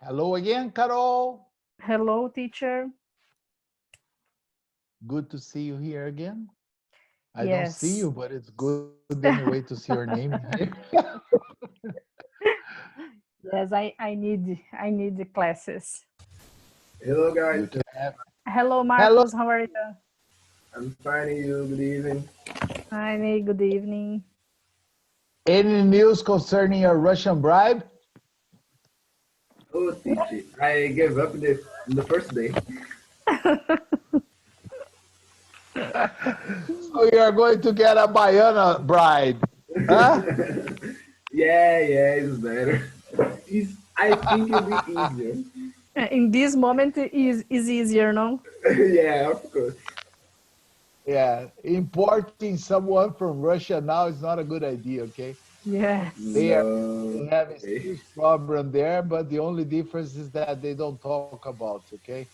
Hello again, Carol. Hello, teacher. Good to see you here again. I don't see Yes. you, but it's good anyway to see your name here. Yes, I need the classes. Hello You guys, can have. Hello, Hello. Marcos. How are you? I'm finding you. Good evening. Hi, Ney. Good evening. Any news concerning your Russian bribe? Oh, teacher, I gave up in the first day. So you are going to get a Baiana bride, huh? Yeah, it's better. I think it'll be easier. In this moment, is easier, no? Yeah, of course. Yeah, importing someone from Russia now is not a good idea, okay? Yes. No. They have a Okay. serious problem there, but the only difference is that they don't talk about, okay?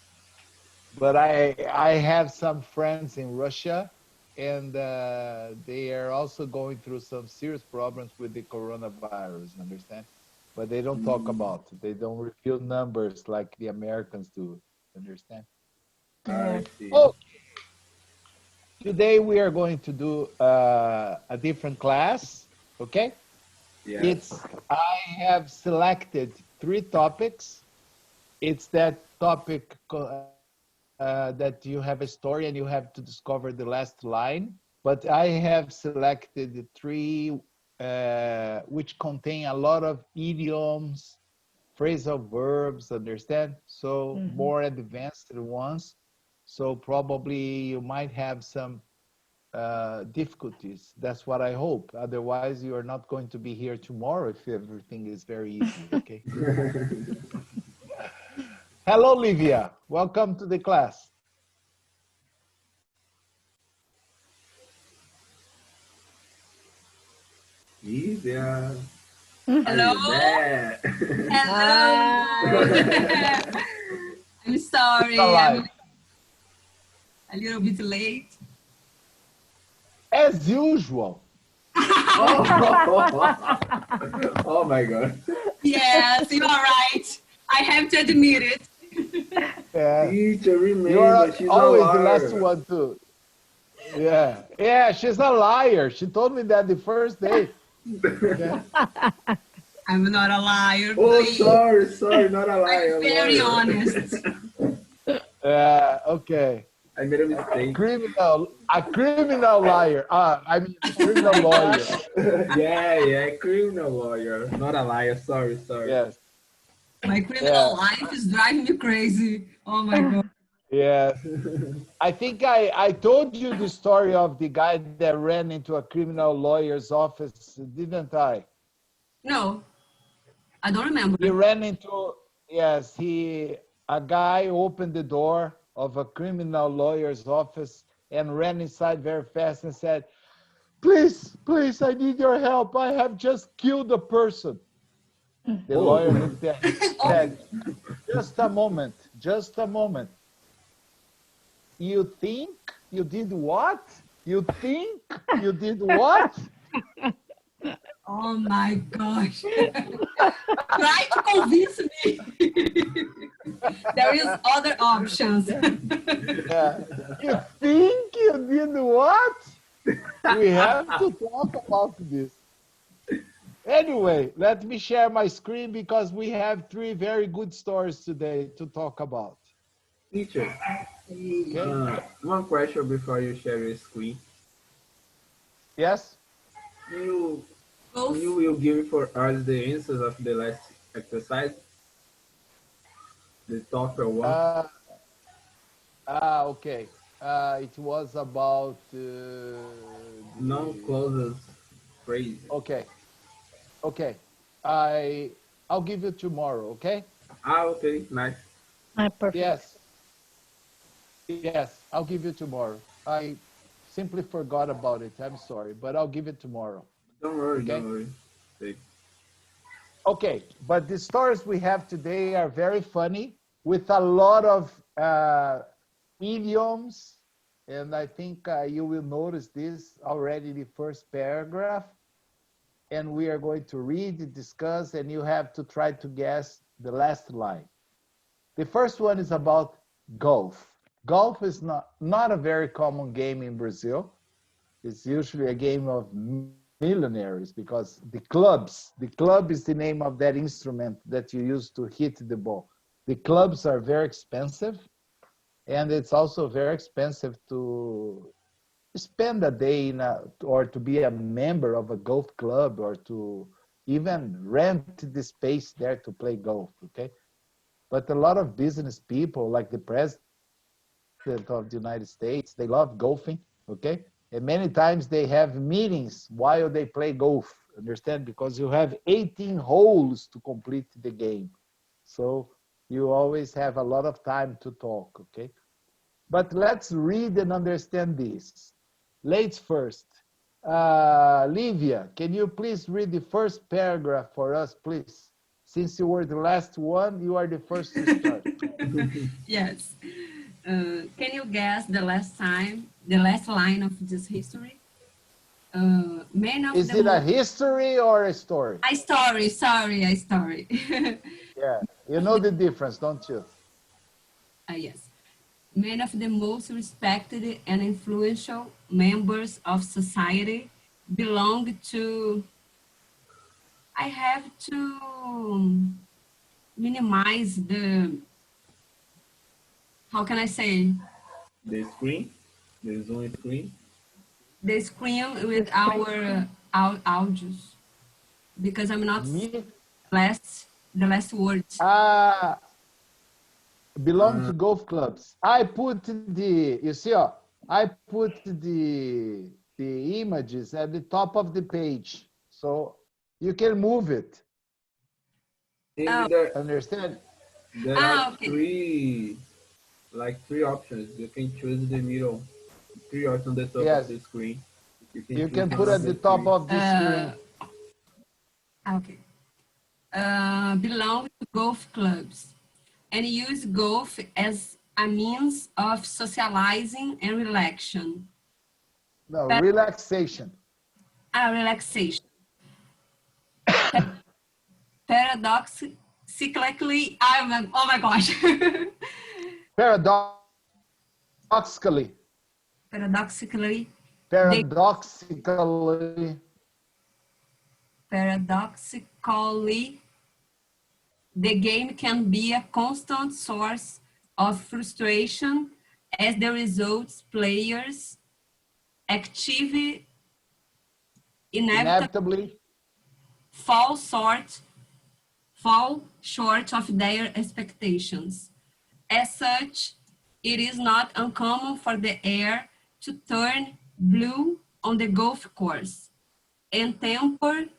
But I have some friends in Russia, and they are also going through some serious problems with the coronavirus, understand? But they don't talk Mm, about it. They don't reveal numbers like the Americans do, understand? I Yes. see. Oh, today we are going to do a different class, okay? Yes. It's I have selected 3 topics. It's that topic that you have a story and you have to discover the last line. But I have selected 3 which contain a lot of idioms, phrasal verbs, understand? So Mhm. more advanced ones. So probably you might have some difficulties. That's what I hope. Otherwise, you are not going to be here tomorrow if everything is very easy, okay? Hello, Livia. Welcome to the class. Easier. Are Hello? you there? Hello! Hi. I'm sorry, Alive. I'm a little bit late. As usual. Oh my god. Yes, you are right. I have to admit it. Yeah. Teacher, You remember, are she's a always the last liar. one to. Yeah. Yeah, she's a liar. She told me that the first day. Okay. I'm not a liar, Oh, please. sorry, not a I'm liar, a very lawyer. honest. Okay. I made a A mistake. criminal liar. I mean, a Oh criminal my lawyer. gosh. Yeah, criminal lawyer, not a liar. Sorry. Yes. My criminal Yeah. life is driving me crazy. Oh my God. Yes. I think I told you the story of the guy that ran into a criminal lawyer's office, didn't I? No, I don't He remember. ran into, yes, a guy opened the door of a criminal lawyer's office and ran inside very fast and said, please, I need your help. I have just killed a person. The Oh, lawyer looked at him and Oh, said, just a moment, just a moment. You think you did what? You think you did what? oh my gosh. Try to convince me. There is other options. Yeah. You think you did what? We have to talk about this. Anyway, let me share my screen because we have 3 very good stories today to talk about. teacher. Okay? One question before you share your screen. Yes? You Both. you will give for us the answers of the last exercise, the tougher one. Uh, okay. It was about the. Non-clauses phrase. Okay. Okay. I'll give you tomorrow. Okay? Okay, nice. Perfect. Yes. Yes. I'll give you tomorrow. I simply forgot about it. I'm sorry, but I'll give it tomorrow. Don't worry, Okay? don't worry. Okay. Okay, but the stories we have today are very funny with a lot of idioms. And I think you will notice this already in the first paragraph. And we are going to read, discuss, and you have to try to guess the last line. The first one is about golf. Golf is not a very common game in Brazil. It's usually a game of millionaires because the club is the name of that instrument that you use to hit the ball. The clubs are very expensive, and it's also very expensive to spend a day or to be a member of a golf club or to even rent the space there to play golf, okay? But a lot of business people, like the president of the United States, they love golfing, okay? And many times they have meetings while they play golf, understand? Because you have 18 holes to complete the game. So you always have a lot of time to talk, okay? But let's read and understand this. Ladies first. Livia, can you please read the first paragraph for us, please? Since you were the last one, you are the first to start. Yes. Can you guess the last line of this history? Is it a history or a story? A story, sorry, a story. Yeah, you know the difference, don't you? Yes. Many of the most respected and influential members of society belong to... I have to minimize the... How can I say? The screen, the Zoom screen. The screen with our audios, because I'm not the last words. Belong to golf clubs. I put the, you see, I put the images at the top of the page, so you can move it. Understand? There are Okay. three options. You can choose the middle. Three options on the top of the screen. You can put at the top of the screen. Okay. Belong to golf clubs and use golf as a means of socializing and relaxation. No, relaxation. Relaxation. Paradoxically, oh my gosh. Paradoxically. Paradoxically, the game can be a constant source of frustration as the results players inevitably fall short of their expectations. As such, it is not uncommon for the air to turn blue on the golf course, and temper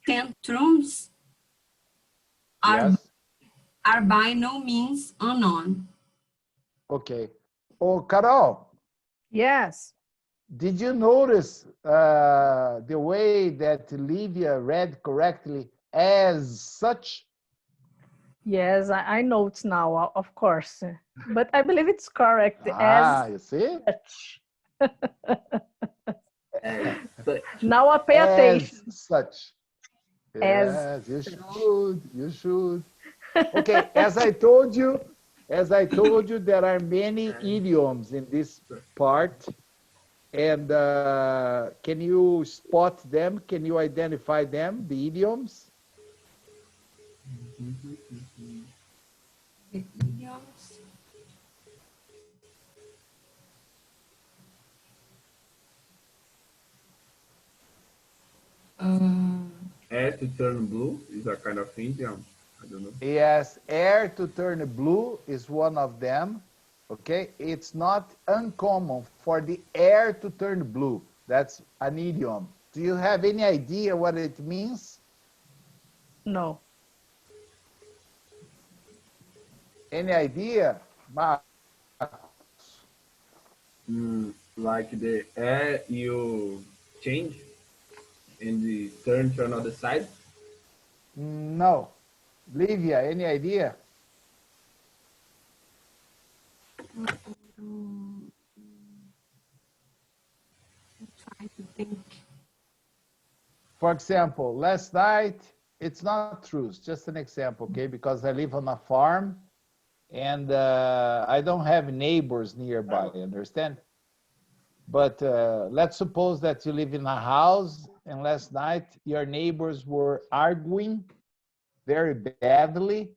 tantrums are by no means unknown. Okay. Oh, Carol. Yes. Did you notice the way that Livia read correctly, as such? Yes, I know it's now, of course. But I believe it's correct. You see? Such. Such. Now I pay attention. As such. Yes, you should. Okay, as I told you, there are many idioms in this part. And can you spot them? Can you identify them, the idioms? The idioms. Air to turn blue is a kind of idiom. I don't know. Yes, air to turn blue is one of them. Okay, it's not uncommon for the air to turn blue. That's an idiom. Do you have any idea what it means? No. Any idea? Like the air you change and the turn to another side? No. Livia, any idea? I'm trying to think. For example, last night It's not true. It's just an example, okay? Because I live on a farm and I don't have neighbors nearby, understand? But let's suppose that you live in a house and last night your neighbors were arguing very badly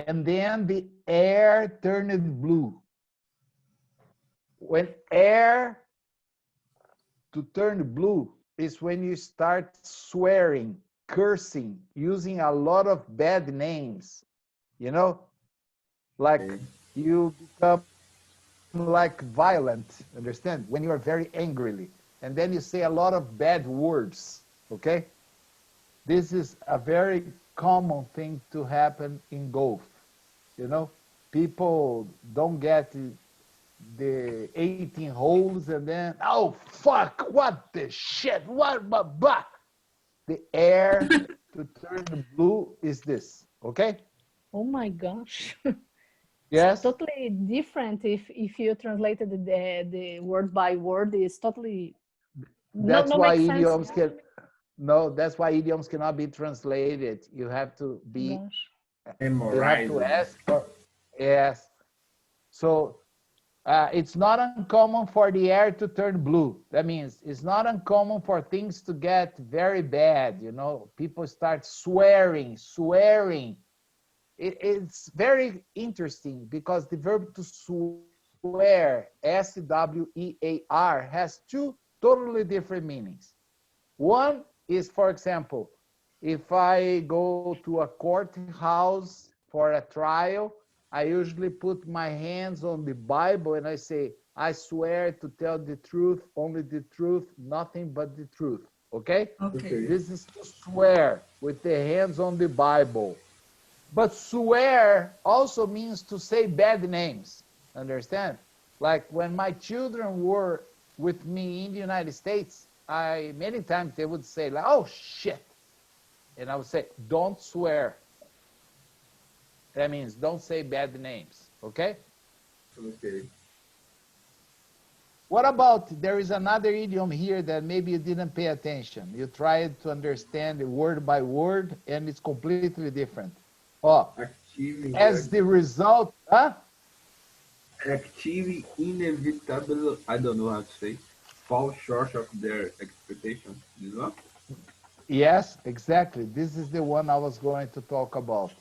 and then the air turned blue. When air to turn blue is when you start swearing, cursing, using a lot of bad names, you know, like you become like violent, understand? When you are very angrily, and then you say a lot of bad words, okay? This is a very common thing to happen in golf, you know? People don't get the 18 holes and then, oh, fuck, what the shit, what, blah. The air to turn blue is this, okay? Oh my gosh. Yes? It's totally different if you translated the word by word. It's totally That's no why makes sense. idioms can, no, that's why idioms cannot be translated. You have to be, Gosh. you have to ask for, yes. So it's not uncommon for the air to turn blue. That means it's not uncommon for things to get very bad, you know, people start swearing. It's very interesting because the verb to swear, S-W-E-A-R, has two totally different meanings. One is, for example, if I go to a courthouse for a trial, I usually put my hands on the Bible and I say, I swear to tell the truth, only the truth, nothing but the truth. Okay? Okay. This is to swear with the hands on the Bible. But swear also means to say bad names. Understand? Like when my children were with me in the United States, many times they would say, like, oh shit. And I would say, don't swear. That means don't say bad names. Okay? Okay. What about, there is another idiom here that maybe you didn't pay attention. You tried to understand it word by word and it's completely different. Oh, Active, as the result, huh? active, inevitable, I don't know how to say, fall short of their expectations. You know? Yes, exactly. This is the one I was going to talk about.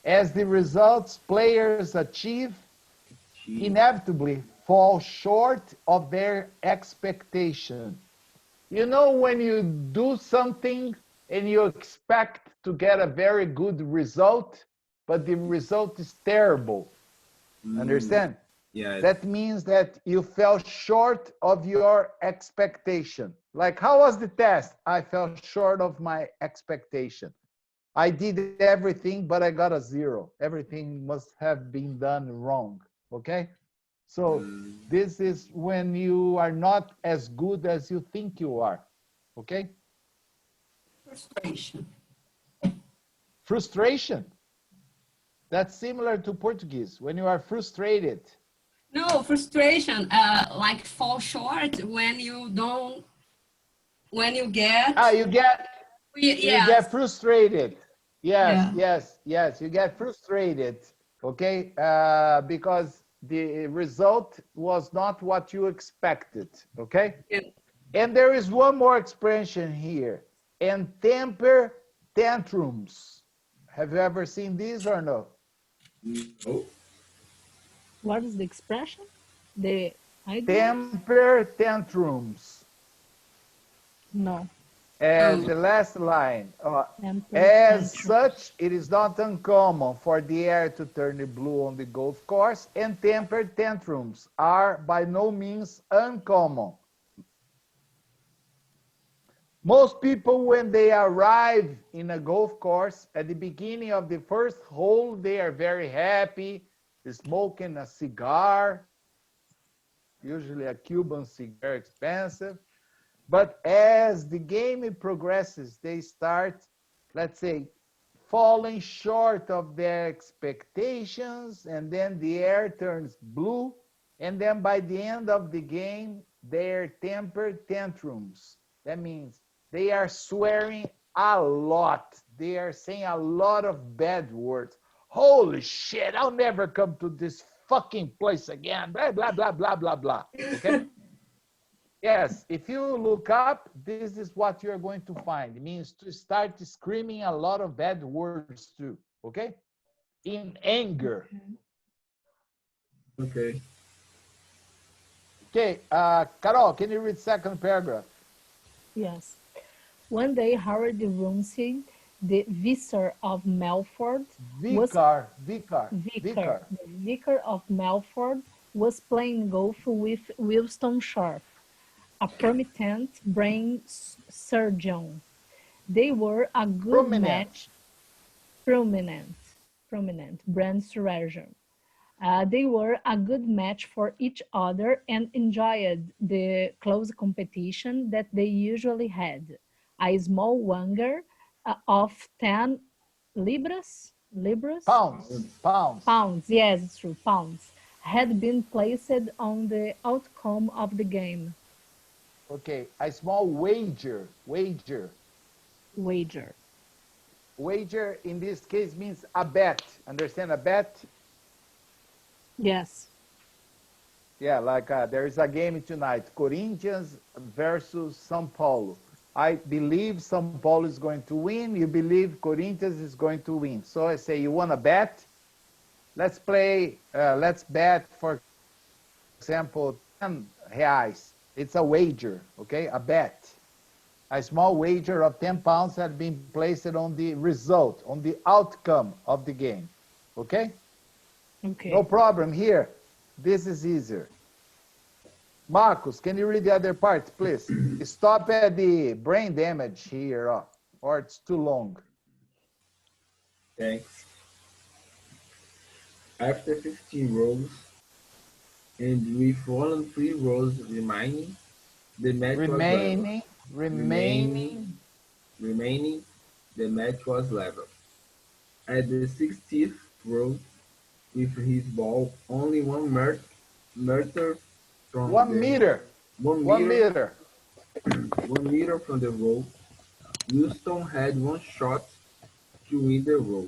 As the results players achieve, inevitably fall short of their expectation. You know, when you do something and you expect to get a very good result, but the result is terrible. Understand? Yes. That means that you fell short of your expectation. Like, how was the test? I fell short of my expectation. I did everything, but I got a 0. Everything must have been done wrong. Okay? So this is when you are not as good as you think you are. Okay? Frustration. Frustration. That's similar to Portuguese. When you are frustrated. No, frustration, like fall short when you don't, when you get. You Yes. get frustrated. Yes, Yeah. yes. You get frustrated. Okay? Because the result was not what you expected. Okay? Yeah. And there is one more expression here. And temper tantrums. Have you ever seen these or no? No. What is the expression? The idea? Temper tantrums. No. And the last line. Temper As tantrum. such, it is not uncommon for the air to turn blue on the golf course, and temper tantrums are by no means uncommon. Most people, when they arrive in a golf course, at the beginning of the first hole, they are very happy, smoking a cigar, usually a Cuban cigar, expensive. But as the game progresses, they start, let's say, falling short of their expectations, and then the air turns blue, and then by the end of the game, their temper tantrums. That means they are swearing a lot. they are saying a lot of bad words. Holy shit, I'll never come to this fucking place again. Blah, blah, blah, blah, blah, blah. Okay? Yes, if you look up, this is what you're going to find. It means to start screaming a lot of bad words too. Okay? In anger. Okay. Okay, Carol, can you read second paragraph? Yes. One day, Howard Rumsey, the vicar of Melford, Vicar of Melford, was playing golf with Winston Sharp, a prominent brain surgeon. They were a good match. Prominent brain surgeon. They were a good match for each other and enjoyed the close competition that they usually had. A small wager of 10 libras? Pounds, yes, it's true, pounds, had been placed on the outcome of the game. Okay, a small wager. Wager in this case means a bet. Understand a bet? Yes. Yeah, like there is a game tonight, Corinthians versus São Paulo. I believe São Paulo is going to win. You believe Corinthians is going to win. So I say, you want to bet? Let's play, let's bet, for example, 10 reais. It's a wager, okay? A bet. A small wager of 10 pounds had been placed on the result, on the outcome of the game, okay? Okay. No problem here. This is easier. Marcos, can you read the other part, please? Stop at the brain damage here, or it's too long. Thanks. After 15 rows, and with only 3 rows remaining, the match was level. Remaining, the match was level. At the 60th row, with his ball only 1 meter from 1 meter. 1 meter. 1 meter from the row, Winston had 1 shot to win the row.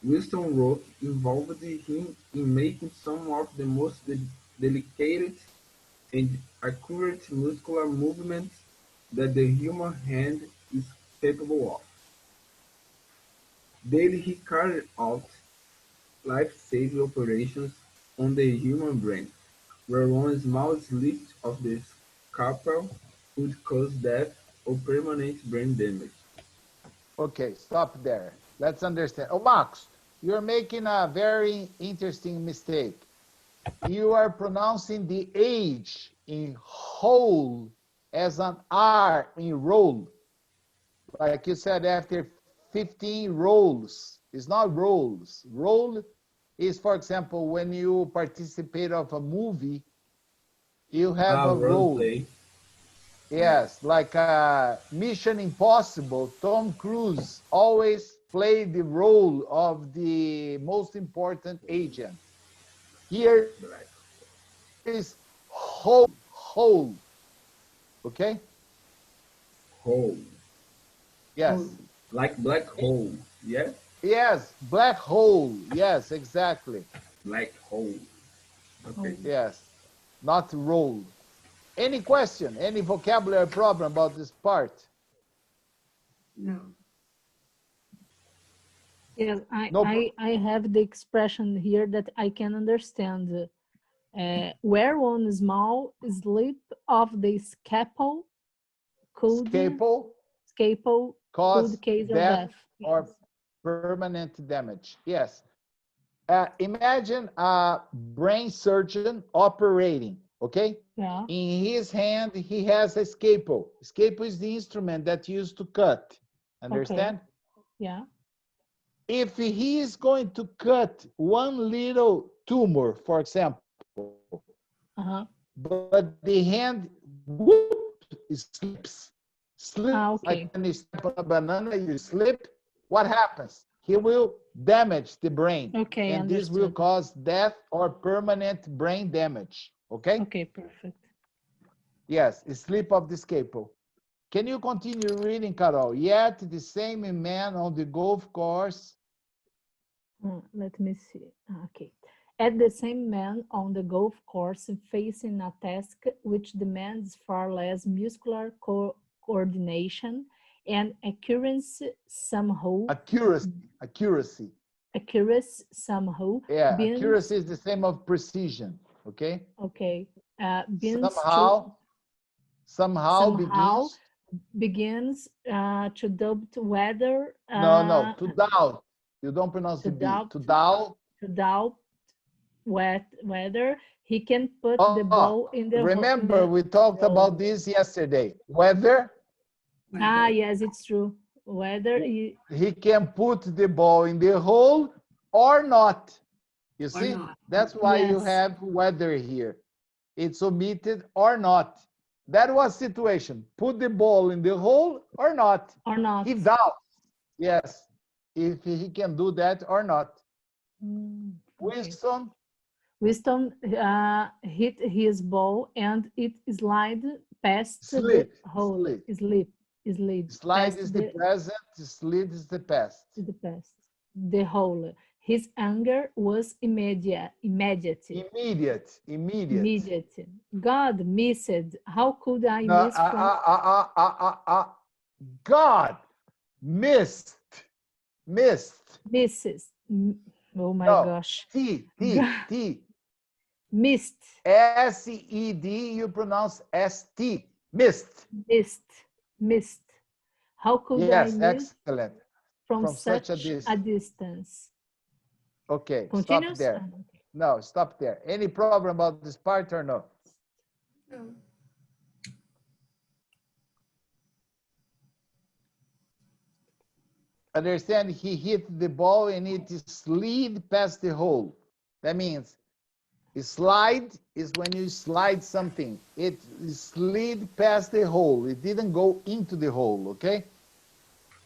Winston's rope involved him in making some of the most delicate and accurate muscular movements that the human hand is capable of. Daily he carried out life-saving operations on the human brain, where one small slip of the scalpel could cause death or permanent brain damage. Okay, stop there. Let's understand. Oh, Max, you're making a very interesting mistake. You are pronouncing the age in whole as an R in roll. Like you said, after 15 rolls. It's not rolls. Roll is, for example, when you participate of a movie, you have a role. Play. Yes, like Mission Impossible, Tom Cruise always played the role of the most important agent. Here is whole. Okay? Hole. Yes. Like black hole, yes? Yes, black hole. Yes, exactly. Black hole. Okay. Yes, not roll. Any question, any vocabulary problem about this part? No. Yes, I have the expression here that I can understand. Where one small slip of the scalpel could cause cause death yes. or permanent damage. Yes. Imagine a brain surgeon operating, okay? Yeah. In his hand, he has a scalpel. Scalpel is the instrument that used to cut. Understand? Okay. Yeah. If he is going to cut one little tumor, for example, but the hand whoop, slips, okay. like when you step on a banana, you slip, what happens? He will damage the brain. Okay, and this will cause death or permanent brain damage. Okay? Okay, perfect. Yes, a slip of the scalpel. Can you continue reading, Carol? Yet the same man on the golf course. Let me see. Okay. At the same man on the golf course facing a task which demands far less muscular coordination and accuracy somehow. Accuracy. Accuracy somehow. Yeah, accuracy is the same of precision. Okay. Okay. Somehow begins to doubt whether. No, to doubt. You don't pronounce the B. To doubt. To doubt whether he can put the ball in the. Remember, we talked about this yesterday. Whether. Yes, it's true. Whether he can put the ball in the hole or not. You see, that's why you have whether here. It's omitted or not. That was situation. Put the ball in the hole or not. Or not. He doubts. Yes. If he can do that or not. Okay. Winston hit his ball and it slid past the hole. Slide is the present, slid is the past. The hole. His anger was immediate. God missed. How could I miss from... God missed. Misses. Oh my gosh. T. Missed. S-E-D, you pronounce S-T. Missed. How could I miss? Excellent. From such a distance. Okay, Continuous? Stop there. No, stop there. Any problem about this part or no? No. Understand, he hit the ball and it slid past the hole. That means slide is when you slide something. It slid past the hole. It didn't go into the hole, okay?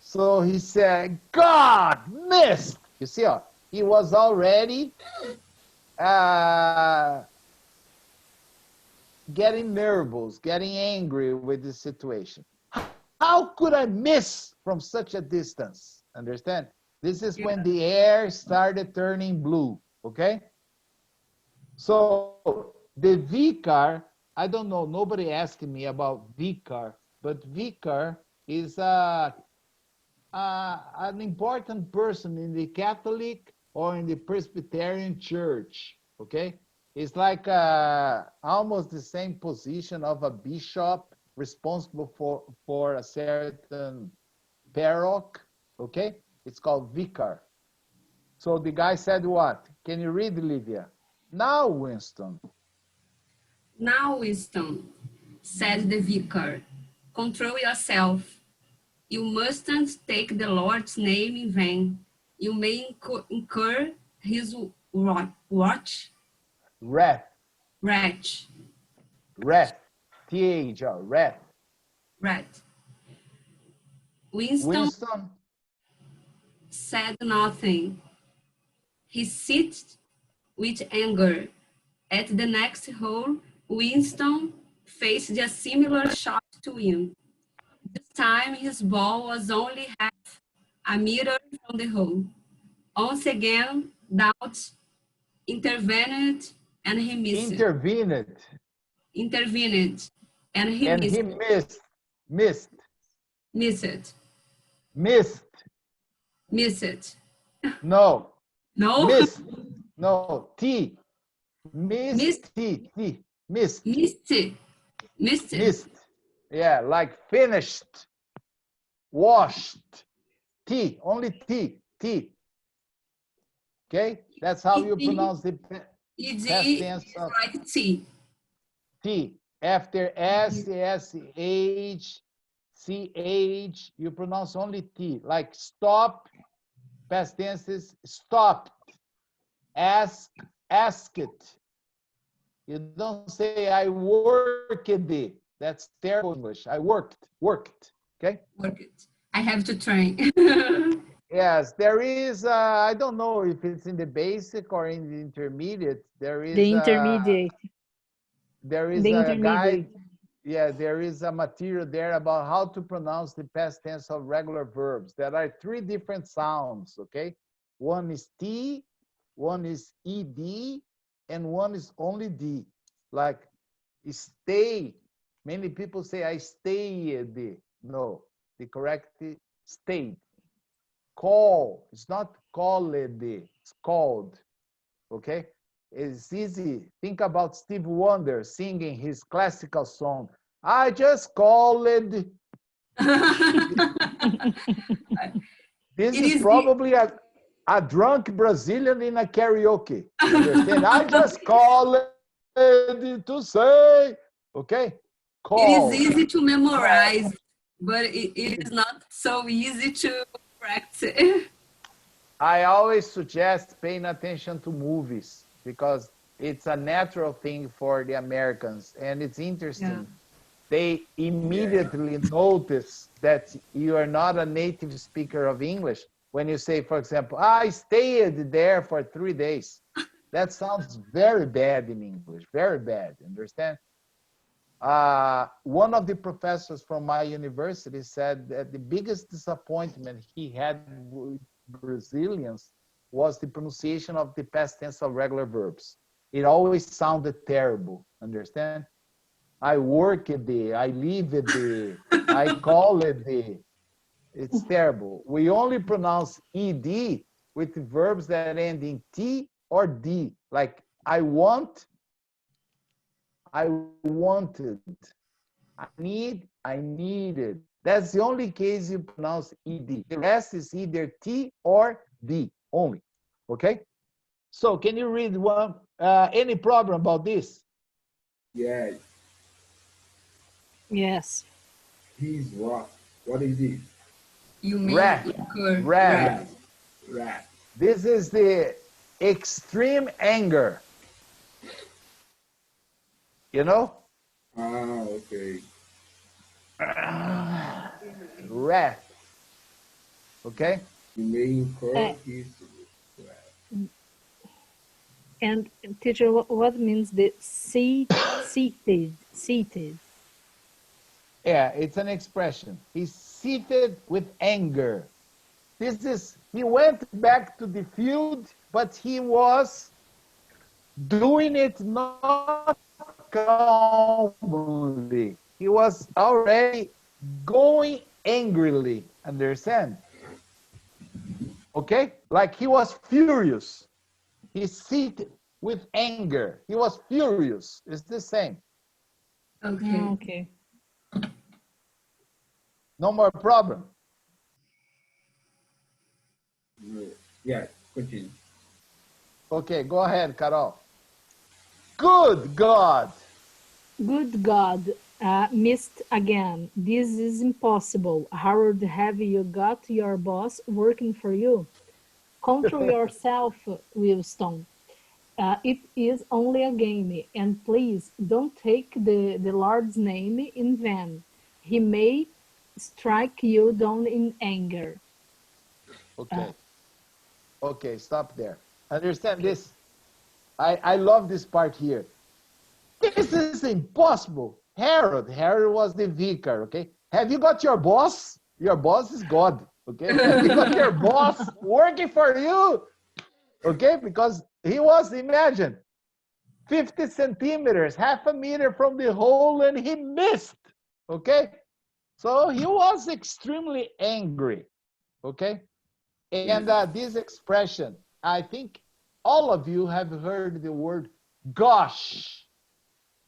So he said, God missed. You see, he was already getting nervous, getting angry with the situation. How could I miss from such a distance? Understand? This is when the air started turning blue, okay? So the vicar, I don't know, nobody asked me about vicar, but vicar is an important person in the Catholic or in the Presbyterian church, okay? It's like almost the same position of a bishop responsible for a certain paroch, okay? It's called vicar. So the guy said what? Can you read, Olivia? Now, Winston. Now, Winston, said the vicar, control yourself. You mustn't take the Lord's name in vain. You may incur his wrath. T-H-R, wrath. Winston said nothing. He sit with anger. At the next hole, Winston faced a similar shot to him. This time, his ball was only half a meter from the hole. Once again, doubt intervened and he missed. Intervened and he missed. Missed. No. No. Missed. No. T. Missed. T. Missed. Yeah, like finished, washed. T. Only T. Okay, that's how you pronounce the past tense of T. T. After S, S, H, C, H, you pronounce only T. Like stop, past tenses, stopped. Ask, asked. You don't say I worked it. That's terrible English. I worked. Okay? Worked. I have to train. Yes, there is, I don't know if it's in the basic or in the intermediate. There is the intermediate. There is a guide. yeah, there is a material there about how to pronounce the past tense of regular verbs. There are 3 different sounds, okay? One is T, one is ED, and one is only D. Like stay. Many people say I stayed. No, the correct is stayed. Call, it's not called, it's called, okay? It's easy. Think about Steve Wonder singing his classical song. I just called. This is probably a drunk Brazilian in a karaoke. Understand? I just called to say, okay? Call. It is easy to memorize, but it is not so easy to practice. I always suggest paying attention to movies because it's a natural thing for the Americans, and it's interesting. Yeah. They immediately notice that you are not a native speaker of English when you say, for example, I stayed there for 3 days. That sounds very bad in English, very bad, understand? One of the professors from my university said that the biggest disappointment he had with Brazilians was the pronunciation of the past tense of regular verbs. It always sounded terrible, understand? I work it there, I live it there, I call it there. It's terrible. We only pronounce ED with the verbs that end in T or D, like I want, I wanted, I need, I needed. That's the only case you pronounce ED. The rest is either T or D only, okay? So can you read one, any problem about this? Yes. Yes. He's what? What is this? You mean wrath. Wrath. Wrath. This is the extreme anger. You know? Ah, okay. Wrath. Okay? You may incur his wrath. And teacher, what means the seated? Yeah, it's an expression. He's seated with anger. This is, he went back to the field, but he was doing it not calmly. He was already going angrily, understand? Okay? Like he was furious. He's seated with anger. He was furious. It's the same. Okay. Okay. No more problem. Yes, continue. Okay, go ahead, Carol. Good God. Good God. Missed again. This is impossible. Howard, have you got your boss working for you? Control yourself, Wilson. It is only a game, and please don't take the Lord's name in vain. He may strike you down in anger. Okay. Okay, stop there. Understand this? I love this part here. This is impossible. Harold was the vicar, okay? Have you got your boss? Your boss is God, okay? Have you got your boss working for you? Okay, because he was, imagine, 50 centimeters, half a meter from the hole, and he missed, okay? So he was extremely angry, okay? And this expression, I think all of you have heard the word gosh.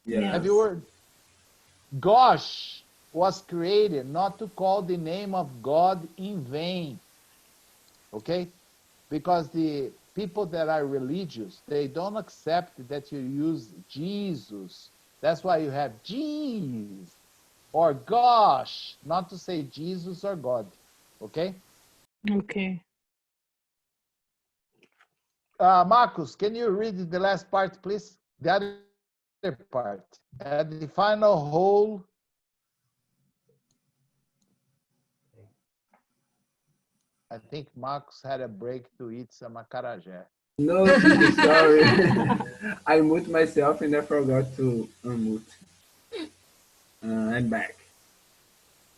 Yes. Have you heard? Gosh was created not to call the name of God in vain, okay? Because the people that are religious, they don't accept that you use Jesus. That's why you have Jesus or gosh, not to say Jesus or God, okay? Okay. Marcus, can you read the last part, please? The other part. At the final hole. I think Marcus had a break to eat some acarajé. No, sorry. I mute myself and I forgot to unmute. and back.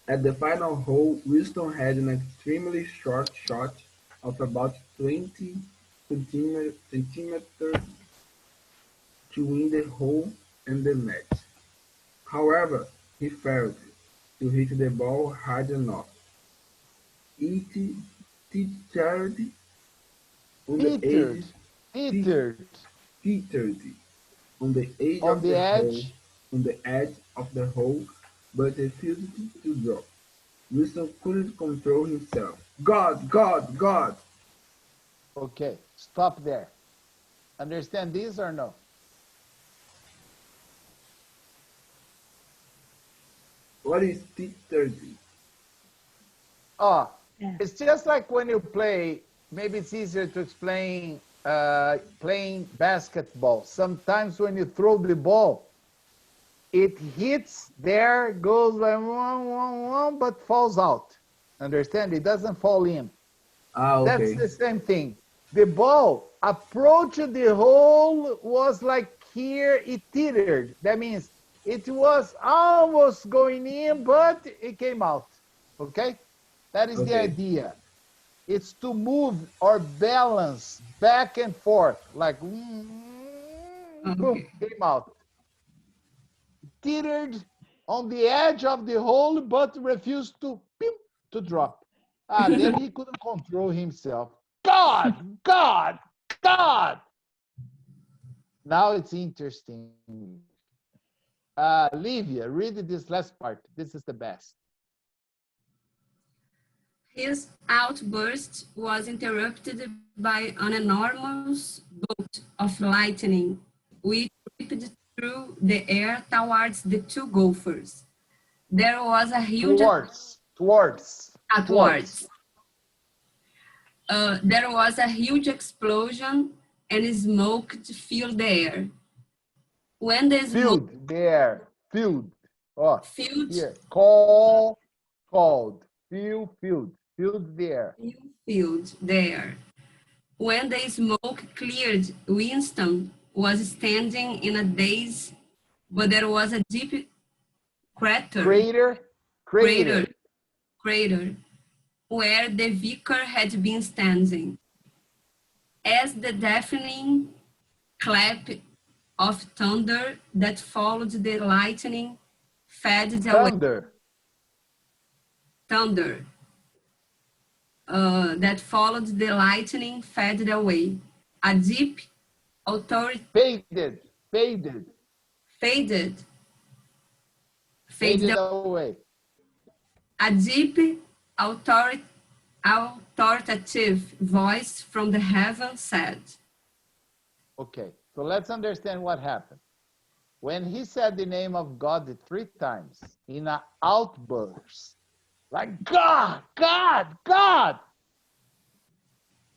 At the final hole, Winston had an extremely short shot of about 20 centimeters to win the hole and the match. However, he failed to hit the ball hard enough. It teetered on the edge, Teetered teetered on the edge on of the the hole, edge. but refused to drop. Wilson couldn't control himself. God, God, God! Okay, stop there. Understand this or no? What is teetered? Oh, Yeah. it's just like when you play, maybe it's easier to explain playing basketball. Sometimes when you throw the ball, it hits there, goes like one, but falls out. Understand? It doesn't fall in. That's Okay. the same thing. The ball approached the hole was like here, it teetered. That means it was almost going in, but it came out. Okay? That is the Okay. idea. It's to move or balance back and forth, like boom, came out. Teetered on the edge of the hole, but refused to drop. Then he couldn't control himself. God, God, God. Now it's interesting. Livia, read this last part. This is the best. His outburst was interrupted by an enormous bolt of lightning, which ripped through the air towards the two golfers. There was a huge Towards. There was a huge explosion and smoke filled the air. When the smoke Filled the air. Filled. Oh, filled, here. Called. Filled the air. filled the air. When the smoke cleared, Winston was standing in a daze, but there was a deep crater where the vicar had been standing. As the deafening clap of thunder that followed the lightning faded away. Thunder that followed the lightning faded away. A deep faded away. A deep authoritative voice from the heaven said. Okay, so let's understand what happened. When he said the name of God 3 times in an outburst, like God, God, God,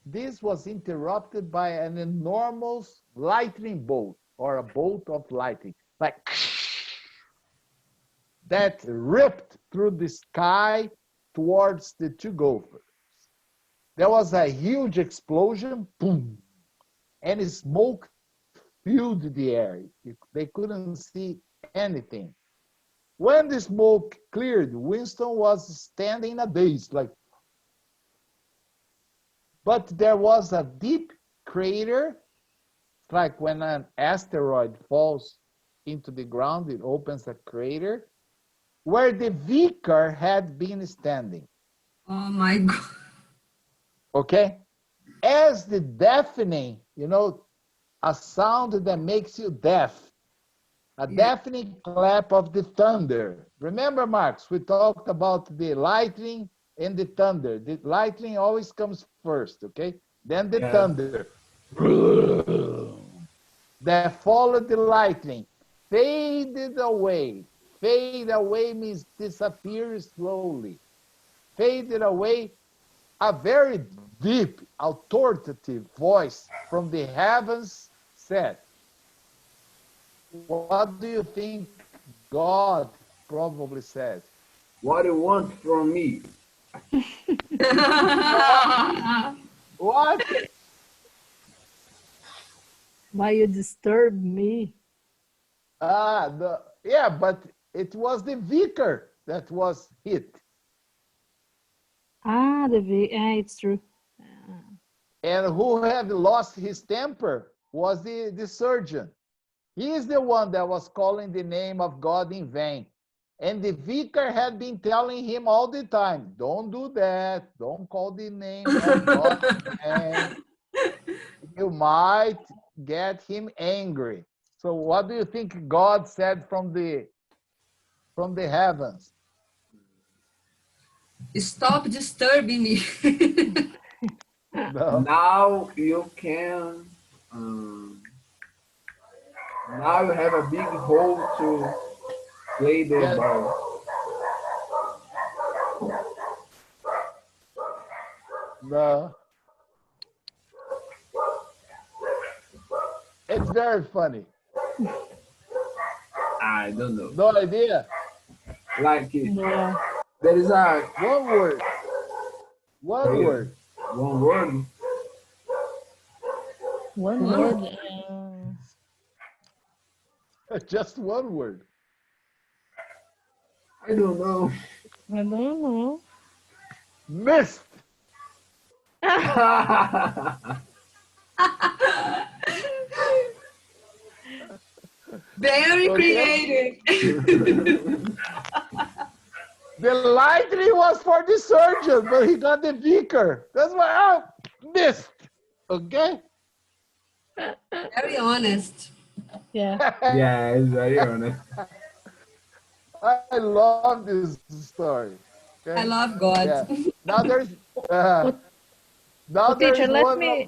this was interrupted by an enormous lightning bolt or a bolt of lightning, like that ripped through the sky towards the two golfers. There was a huge explosion, boom, and smoke filled the air. They couldn't see anything. When the smoke cleared, Winston was standing in a daze, like, but there was a deep crater, like when an asteroid falls into the ground, it opens a crater, where the vicar had been standing. Oh my God. Okay? As the deafening, a sound that makes you deaf, a deafening clap of the thunder. Remember, Marx, we talked about the lightning and the thunder. The lightning always comes first, okay? Then the thunder. That followed the lightning, faded away. Fade away means disappear slowly. Faded away, a very deep, authoritative voice from the heavens said, what do you think God probably said? What do you want from me? What? Why you disturb me? Yeah, but it was the vicar that was hit. Ah, it's true. And who had lost his temper was the surgeon. He is the one that was calling the name of God in vain. And the vicar had been telling him all the time, don't do that, don't call the name of God in vain. You might get him angry. So what do you think God said from the heavens? Stop disturbing me. No. Now you can. Now you have a big hole to play the Yes. ball. No. It's very funny. I don't know. No idea? Like Yeah. there is a One word. One Yeah. word. one word. One word. Just one word. I don't know. I don't know. Missed. Very Okay. creative. The lightning was for the surgeon, but he got the vicar. That's why I missed. Okay? Very honest. Yeah. Yeah, it's very honest. I love this story. Okay? I love God. Yeah. Now there's now Oh, there teacher, is one.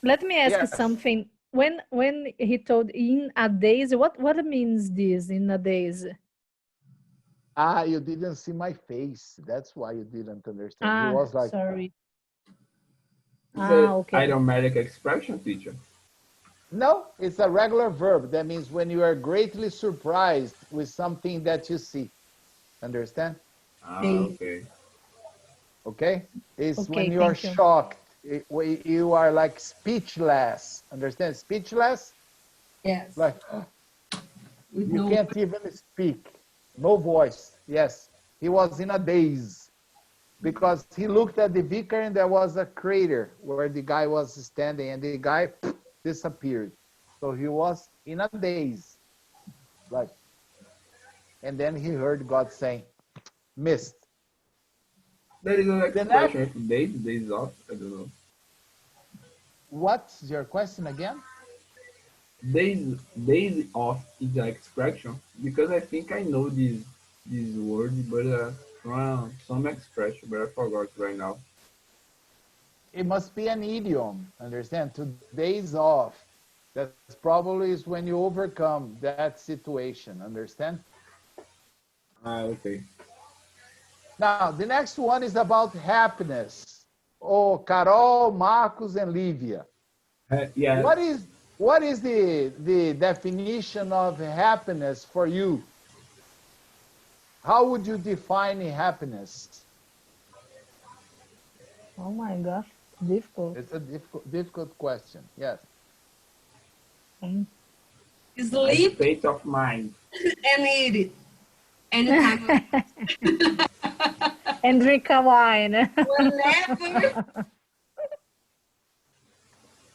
let me ask you Yes. something. When he told in a days, what means this in a days? Ah, you didn't see my face. That's why you didn't understand. He Ah, was like, sorry. It's an Okay. idiomatic expression, teacher. no, it's a regular verb. That means when you are greatly surprised with something that you see. Understand? Ah, Okay. okay. Okay? It's Okay, when you are thank you. shocked. You are like speechless. Understand? Speechless? Yes. Like, With you no can't even speak. No voice. Yes. He was in a daze because he looked at the vicar and there was a crater where the guy was standing and the guy disappeared. So he was in a daze. Like, and then he heard God saying, missed. There is an The next, expression days off. I don't know. what's your question again? Days off is an expression because I think I know this word, but from some expression, but I forgot right now. It must be an idiom. Understand? 2 days off. That's probably is when you overcome that situation. Understand? Ah, okay. Now, the next one is about happiness. Oh, Carol, Marcos, and Lívia. Yeah. What is the definition of happiness for you? How would you define happiness? Oh my gosh, difficult. It's a difficult question. Yes. A sleep state of mind. and eat it anytime. And drink a wine. Whenever.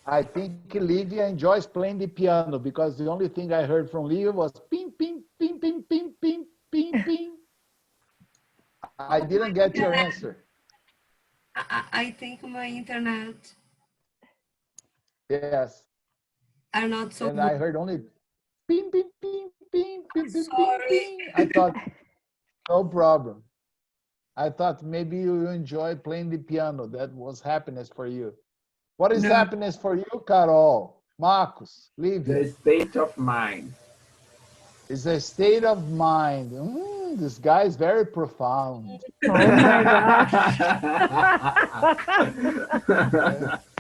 I think Lívia enjoys playing the piano because the only thing I heard from Lívia was ping, ping, ping, ping, ping, ping, ping, ping. I didn't get your answer. I think my internet Yes. are not so And good. I heard only ping, ping, ping, ping, ping, ping, ping, Sorry. ping. I thought, no problem. I thought maybe you enjoy playing the piano. That was happiness for you. What is No. happiness for you, Carol? Marcos, The Lívia? state of mind. It's a state of mind. This guy is very profound. Oh my gosh.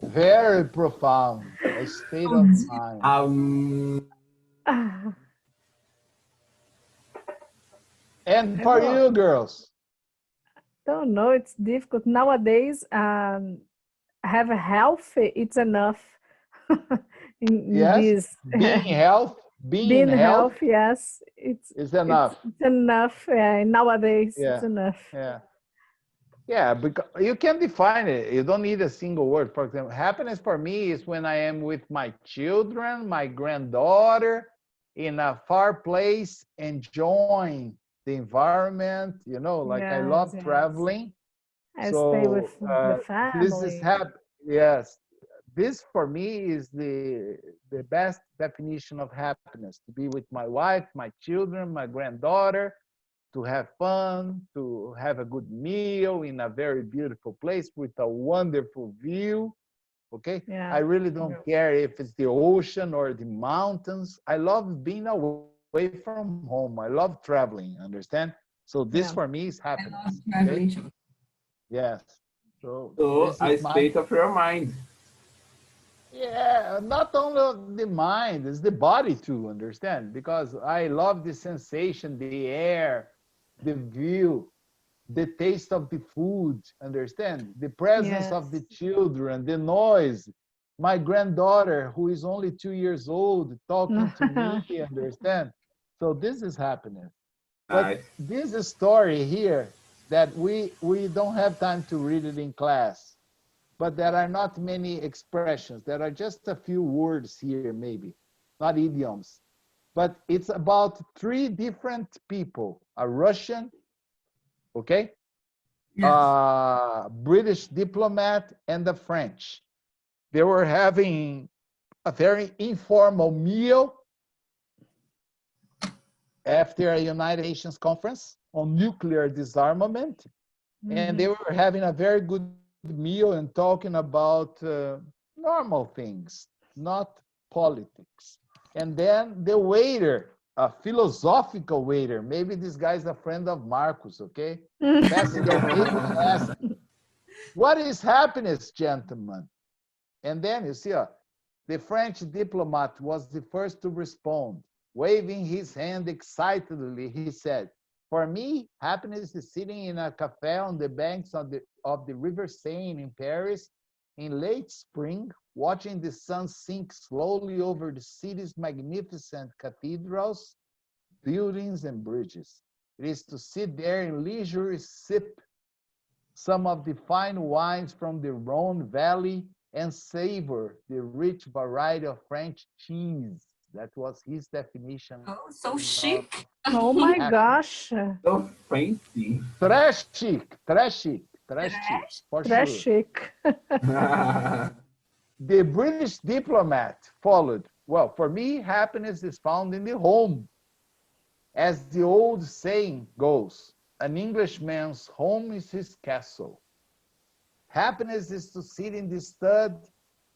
Very profound. A state of mind. And for you, girls? Don't know, it's difficult. Nowadays, have a health, it's enough. in Yes, this. being health. Being healthy, yes, is enough. it's enough. Nowadays, it's Yeah, enough. yeah. Yeah, because you can define it. You don't need a single word. For example, happiness for me is when I am with my children, my granddaughter, in a far place, enjoying the environment. You know, like I Yes, love yes. traveling. I stay with So the this is family. yes. This for me is the best definition of happiness: to be with my wife, my children, my granddaughter, to have fun, to have a good meal in a very beautiful place with a wonderful view. Okay, Yeah. I really don't care if it's the ocean or the mountains. I love being away from home. I love traveling, understand? So this Yeah. for me is I love happiness. Okay, traveling too. yes. So So this a is my, state of your mind. yeah, not only the mind, it's the body too, understand? Because I love the sensation, the air, the view, the taste of the food, understand? The presence Yes. of the children, the noise. My granddaughter, who is only 2 years old, talking to me, understand? So this is happiness. But Nice. this story here that we don't have time to read it in class, but there are not many expressions. There are just a few words here, maybe, not idioms. But it's about three different people: a Russian, okay, Yes. a British diplomat, and the French. They were having a very informal meal after a United Nations conference on nuclear disarmament. And they were having a very good meal and talking about normal things, not politics. And then the waiter, a philosophical waiter, maybe this guy's a friend of Marcus, okay? Passing the table and asking, what is happiness, gentlemen? And then you see, the French diplomat was the first to respond. Waving his hand excitedly, he said, for me, happiness is sitting in a cafe on the banks of the River Seine in Paris in late spring, watching the sun sink slowly over the city's magnificent cathedrals, buildings, and bridges. It is to sit there in leisurely sip some of the fine wines from the Rhone Valley and savor the rich variety of French cheese. That was his definition Oh, so of chic. Oh my happiness. gosh. So fancy. Très chic, très chic, très chic, Trash. for Très sure. chic. The British diplomat followed. Well, for me, happiness is found in the home. As the old saying goes, an Englishman's home is his castle. Happiness is to sit in the stud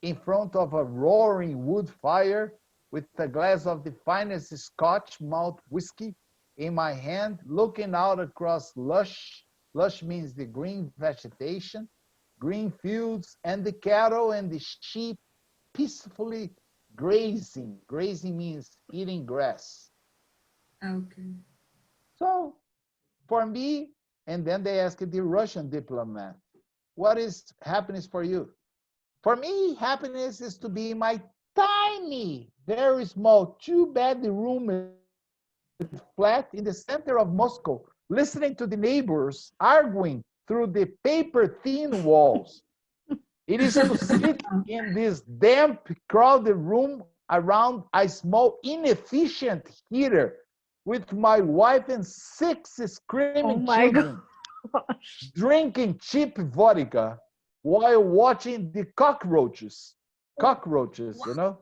in front of a roaring wood fire with a glass of the finest Scotch malt whiskey in my hand, looking out across lush means the green vegetation, green fields, and the cattle and the sheep peacefully grazing. Grazing means eating grass. Okay. So for me, and then they asked the Russian diplomat, what is happiness for you? For me, happiness is to be in my tiny, very small, two-bedroom flat in the center of Moscow, listening to the neighbors arguing through the paper-thin walls. It is to sit in this damp, crowded room around a small, inefficient heater with my wife and 6 Oh screaming my children, gosh. drinking cheap vodka while watching the cockroaches. Cockroaches, you know?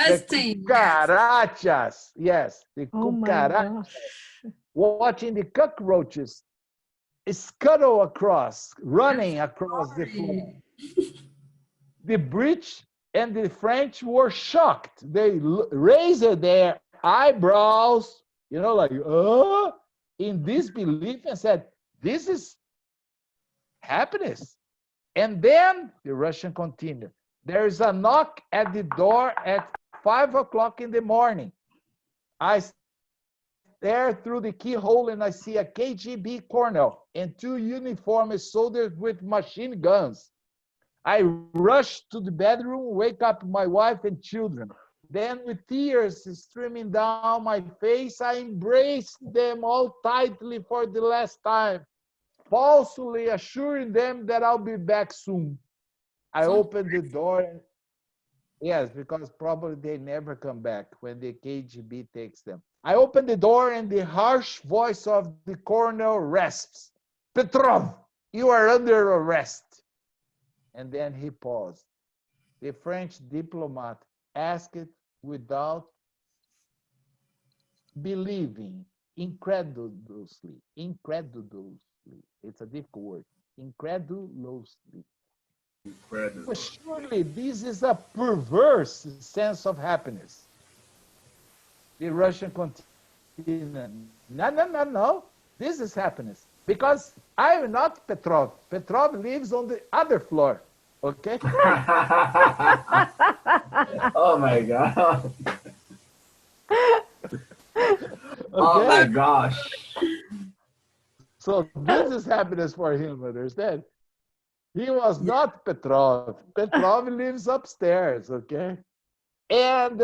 The Disgusting. Yes. cucarachas. Yes, the Oh my cucarachas. gosh. Watching the cockroaches scuttle across, running across the floor. Sorry. The British and the French were shocked. They raised their eyebrows, you know, like, in disbelief and said, this is happiness. And then the Russian continued, there is a knock at the door at 5 o'clock in the morning. I stare through the keyhole and I see a KGB colonel and 2 uniformed soldiers with machine guns. I rush to the bedroom, wake up my wife and children. Then with tears streaming down my face, I embraced them all tightly for the last time, falsely assuring them that I'll be back soon. I opened the door. Yes, because probably they never come back when the KGB takes them. I opened the door and the harsh voice of the colonel rasps, "Petrov, you are under arrest." And then he paused. The French diplomat asked without believing, incredulously. It's a difficult word. Incredulously. Incredible. Surely this is a perverse sense of happiness. The Russian continued, no. This is happiness. Because I am not Petrov. Petrov lives on the other floor. Okay? Oh my God. Oh Okay? my gosh. So this is happiness for him, understand? He was not Petrov. Petrov lives upstairs, okay? And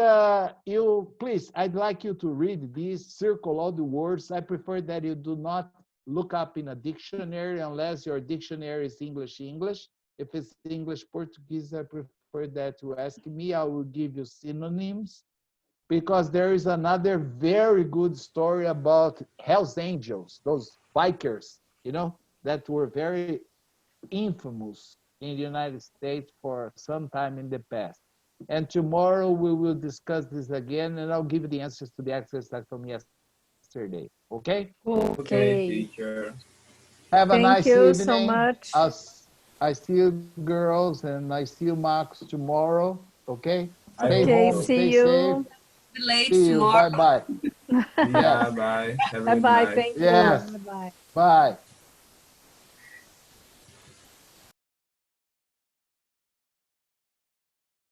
please, I'd like you to read this, circle all the words. I prefer that you do not look up in a dictionary unless your dictionary is English. If it's English Portuguese, I prefer that you ask me. I will give you synonyms, because there is another very good story about Hell's Angels, those bikers, that were very infamous in the United States for some time in the past. And tomorrow we will discuss this again, and I'll give you the answers to the exercise from yesterday. Okay? Okay, teacher. Have a Thank nice you evening. so much. I see you girls, and I see you Max tomorrow. Okay? Stay Okay, home, see stay you. safe. Be late See you. tomorrow. Bye-bye. Yeah, bye. Have a good Bye-bye. night. Thank you. Yes. Bye-bye. Bye.